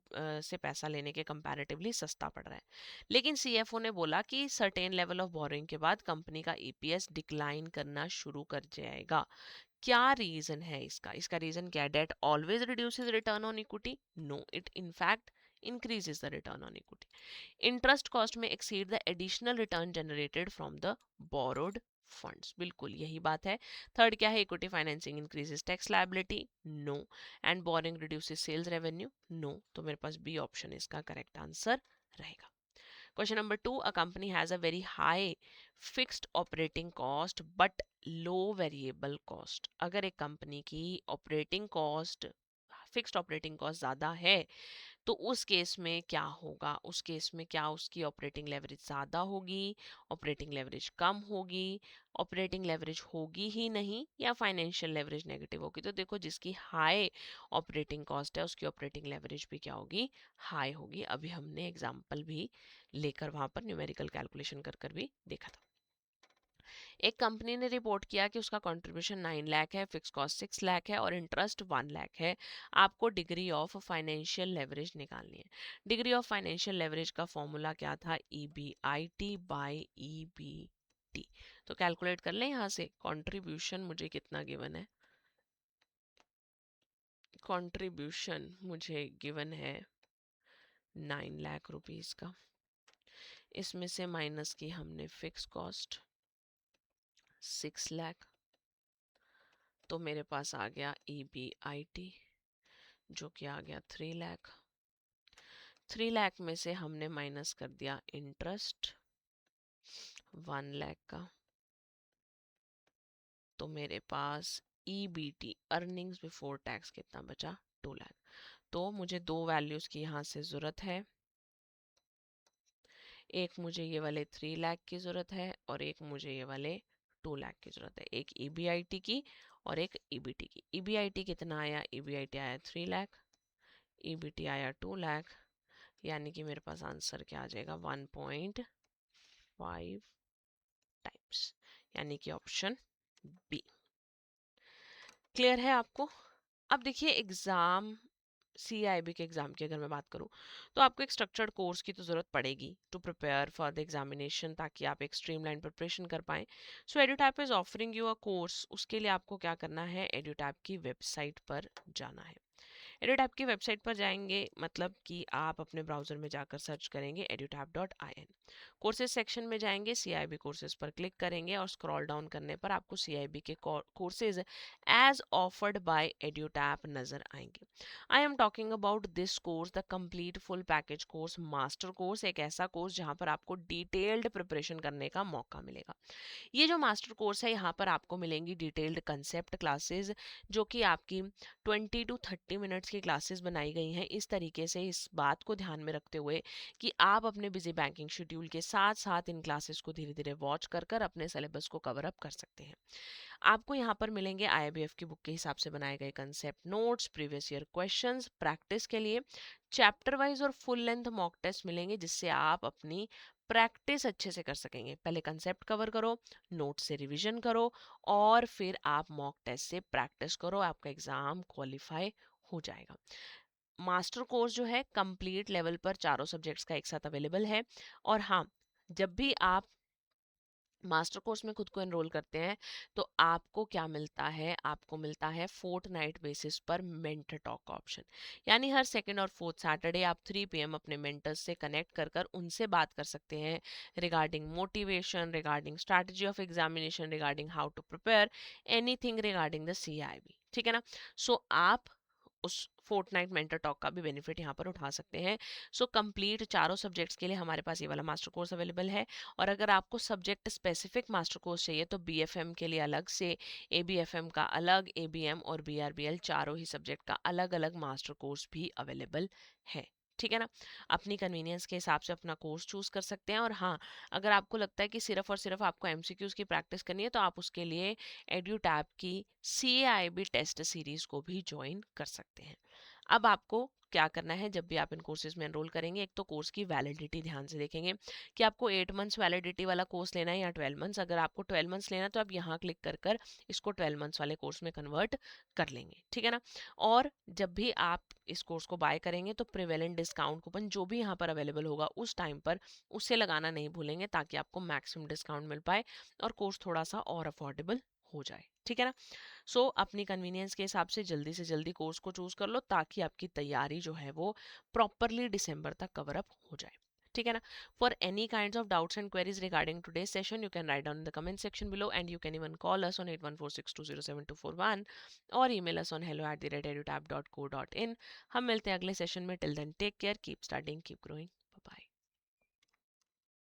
से पैसा लेने के कंपैरेटिवली सस्ता पड़ रहा है. लेकिन सीएफओ ने बोला कि सर्टेन लेवल ऑफ बोरोइंग के बाद कंपनी का ईपीएस डिक्लाइन करना शुरू कर जाएगा. क्या रीजन है इसका? इसका रीजन क्या है? Debt always reduces return on equity? No, it in fact increases the return on equity. Interest cost may exceed the additional return generated from the borrowed funds. बिल्कुल यही बात है. थर्ड क्या है? Equity financing increases tax liability? No. And borrowing reduces sales revenue? No. तो मेरे पास B option इसका करेक्ट आंसर रहेगा. Question number 2, a company has a very high fixed operating cost but low variable cost. अगर एक company की operating cost, fixed operating cost ज़्यादा है, तो उस केस में क्या होगा? उस केस में क्या उसकी ऑपरेटिंग लेवरेज ज़्यादा होगी, ऑपरेटिंग लेवरेज कम होगी, ऑपरेटिंग लेवरेज होगी ही नहीं, या फाइनेंशियल लेवरेज नेगेटिव होगी? तो देखो, जिसकी हाई ऑपरेटिंग कॉस्ट है उसकी ऑपरेटिंग लेवरेज भी क्या होगी? हाई होगी. अभी हमने एग्जाम्पल भी लेकर वहां पर न्यूमेरिकल कैलकुलेशन कर कर भी देखा था. एक कंपनी ने रिपोर्ट किया कि उसका कंट्रीब्यूशन 9 लाख है, फिक्स कॉस्ट 6 लाख है और इंटरेस्ट 1 लाख है. आपको डिग्री ऑफ फाइनेंशियल लेवरेज निकालनी है. डिग्री ऑफ फाइनेंशियल लेवरेज का फॉर्मूला क्या था? EBIT by EBT. तो कैलकुलेट कर लें यहाँ से. कंट्रीब्यूशन मुझे कितना गिवन है? कंट्रीब्यूशन मुझे गिवन है 9 लाख रुपीस का. इसमें से माइनस की हमने फिक्स कॉस्ट 6 लाख, तो मेरे पास आ गया EBIT जो कि आ गया 3 लाख. 3 लाख में से हमने माइनस कर दिया इंटरेस्ट 1 लाख का, तो मेरे पास EBT अर्निंग्स बिफोर टैक्स कितना बचा? 2 लाख. तो मुझे दो वैल्यूज की यहाँ से ज़रूरत है. एक मुझे ये वाले 3 लाख की ज़रूरत है और एक मुझे ये वाले 2 लाख की ज़रूरत है. एक EBIT की और एक EBT की. EBIT कितना आया? EBIT आया 3 लाख, EBT आया 2 लाख, यानी कि मेरे पास आंसर क्या आ जाएगा? 1.5 टाइम्स, यानी कि ऑप्शन बी. क्लियर है आपको? अब देखिए, एग्जाम CIB के एग्जाम की अगर मैं बात करूं, तो आपको एक स्ट्रक्चर्ड कोर्स की तो जरूरत पड़ेगी to prepare for the examination, ताकि आप एक स्ट्रीमलाइन प्रिपरेशन कर पाएं. So EduTap is offering you a course. उसके लिए आपको क्या करना है? एडुटैप की वेबसाइट पर जाना है. एडुटैप की वेबसाइट पर जाएंगे, मतलब कि आप अपने ब्राउजर में जाकर सर्च करेंगे edutap.in. कोर्सेज सेक्शन में जाएंगे, CIB कोर्सेज पर क्लिक करेंगे और स्क्रॉल डाउन करने पर आपको CIB के courses as offered by Edutap नजर आएंगे. I am talking about this course, the complete full package course, master course. एक ऐसा कोर्स जहां पर आपको डिटेल्ड प्रिपरेशन करने का मौका मिलेगा. ये जो मास्टर कोर्स है, यहाँ पर आपको मिलेंगी डिटेल्ड कंसेप्ट क्लासेस, जो कि आपकी 20 to 30 मिनट्स की क्लासेस बनाई गई हैं इस तरीके से, इस बात को ध्यान में रखते हुए कि आप अपने बिजी बैंकिंग शेड्यूल के साथ साथ इन क्लासेस को धीरे धीरे वॉच कर कर अपने सिलेबस को कवर अप कर सकते हैं. आपको यहाँ पर मिलेंगे IIBF की बुक के हिसाब से बनाए गए concept notes, previous year questions, practice के लिए चैप्टर वाइज और फुल लेंथ मॉक टेस्ट मिलेंगे, जिससे आप अपनी प्रैक्टिस अच्छे से कर सकेंगे. पहले कंसेप्ट कवर करो, नोट से रिवीजन करो और फिर आप मॉक टेस्ट से प्रैक्टिस करो. आपका एग्जाम क्वालिफाई हो जाएगा. मास्टर कोर्स जो है कंप्लीट लेवल पर चारों सब्जेक्ट्स का एक साथ अवेलेबल है. और हाँ, जब भी आप मास्टर कोर्स में खुद को एनरोल करते हैं, तो आपको क्या मिलता है? आपको मिलता है फोर्टनाइट बेसिस पर मेंटर टॉक का ऑप्शन. यानी हर सेकंड और फोर्थ सैटरडे आप 3 PM अपने मेंटर्स से कनेक्ट कर कर उनसे बात कर सकते हैं regarding motivation, regarding strategy of examination, regarding how to prepare anything regarding the CIB. ठीक है ना? सो आप उस फोर्टनाइट मेंटर टॉक का भी बेनिफिट यहाँ पर उठा सकते हैं. सो कंप्लीट चारों सब्जेक्ट्स के लिए हमारे पास ये वाला मास्टर कोर्स अवेलेबल है. और अगर आपको सब्जेक्ट स्पेसिफिक मास्टर कोर्स चाहिए तो BFM के लिए अलग से, ABFM का अलग, ABM और BRBL चारों ही सब्जेक्ट का अलग अलग मास्टर कोर्स भी अवेलेबल है. ठीक है ना। अपनी कन्वीनियंस के हिसाब से अपना कोर्स चूज कर सकते हैं। और हाँ, अगर आपको लगता है कि सिर्फ और सिर्फ आपको एमसीक्यूज की प्रैक्टिस करनी है तो आप उसके लिए एड्यूटैब की CAIB टेस्ट सीरीज को भी ज्वाइन कर सकते हैं। अब आपको क्या करना है, जब भी आप इन कोर्सेज में एनरोल करेंगे, एक तो कोर्स की वैलिडिटी ध्यान से देखेंगे कि आपको 8 मंथ्स वैलिडिटी वाला कोर्स लेना है या 12 मंथ्स। अगर आपको 12 मंथ्स लेना है तो आप यहाँ क्लिक कर कर इसको 12 मंथ्स वाले कोर्स में कन्वर्ट कर लेंगे, ठीक है ना। और जब भी आप इस कोर्स को बाय करेंगे तो प्रिवेलेंट डिस्काउंट कूपन जो भी यहाँ पर अवेलेबल होगा उस टाइम पर उसे लगाना नहीं भूलेंगे, ताकि आपको मैक्सिमम डिस्काउंट मिल पाए और कोर्स थोड़ा सा और अफोर्डेबल हो जाए, ठीक है ना। सो अपनी कन्वीनियंस के हिसाब से जल्दी कोर्स को चूज कर लो, ताकि आपकी तैयारी जो है वो प्रॉपरली दिसंबर तक कवर अप हो जाए, ठीक है ना। For any kind of doubts and queries regarding today session, you can write down in the comment section below, and you can even call us on 8146207241 और ईमेल अस ऑन hello@edutab.co.in। हम मिलते हैं अगले सेशन में। Till then take care, keep studying, keep growing.